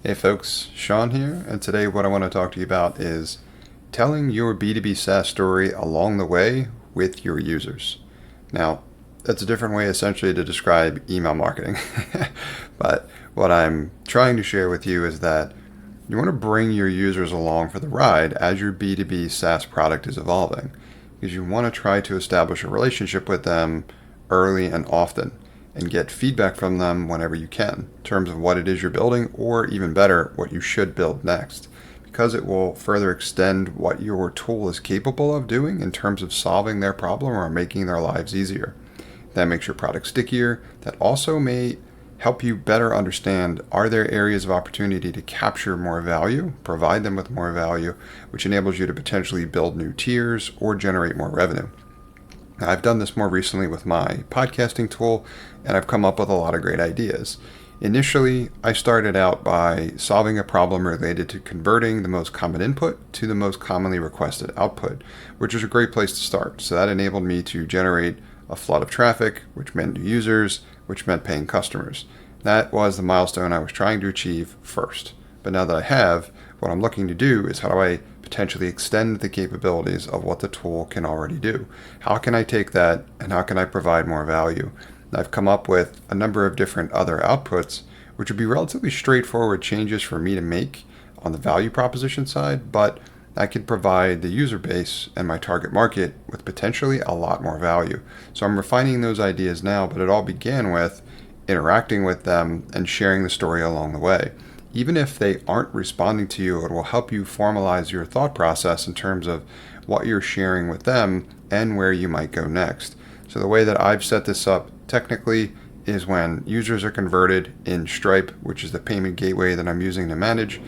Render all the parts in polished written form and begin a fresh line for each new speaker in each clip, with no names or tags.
Hey folks, Sean here, and today what I want to talk to you about is telling your B2B SaaS story along the way with your users. Now, that's a different way essentially to describe email marketing, but what I'm trying to share with you is that you want to bring your users along for the ride as your B2B SaaS product is evolving, because you want to try to establish a relationship with them early and often and get feedback from them whenever you can in terms of what it is you're building, or even better, what you should build next, because it will further extend what your tool is capable of doing in terms of solving their problem or making their lives easier. That makes your product stickier. That also may help you better understand, are there areas of opportunity to capture more value, provide them with more value, which enables you to potentially build new tiers or generate more revenue. Now, I've done this more recently with my podcasting tool, and I've come up with a lot of great ideas. Initially, I started out by solving a problem related to converting the most common input to the most commonly requested output, which is a great place to start. So that enabled me to generate a flood of traffic, which meant new users, which meant paying customers. That was the milestone I was trying to achieve first. But now that I have, what I'm looking to do is how do I potentially extend the capabilities of what the tool can already do? How can I take that and how can I provide more value? I've come up with a number of different other outputs, which would be relatively straightforward changes for me to make on the value proposition side, but I could provide the user base and my target market with potentially a lot more value. So I'm refining those ideas now, but it all began with interacting with them and sharing the story along the way. Even if they aren't responding to you, it will help you formalize your thought process in terms of what you're sharing with them and where you might go next. So the way that I've set this up technically is when users are converted in Stripe, which is the payment gateway that I'm using to manage,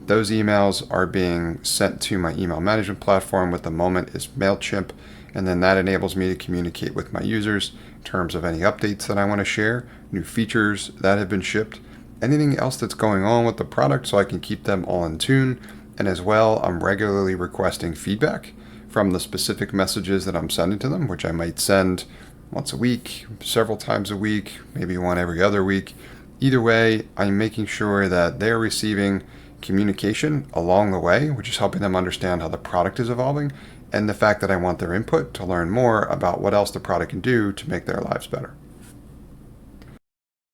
those emails are being sent to my email management platform. With the moment is MailChimp, and then that enables me to communicate with my users in terms of any updates that I want to share, new features that have been shipped, anything else that's going on with the product so I can keep them all in tune. And as well, I'm regularly requesting feedback from the specific messages that I'm sending to them, which I might send once a week, several times a week, maybe one every other week. Either way, I'm making sure that they're receiving communication along the way, which is helping them understand how the product is evolving, and the fact that I want their input to learn more about what else the product can do to make their lives better.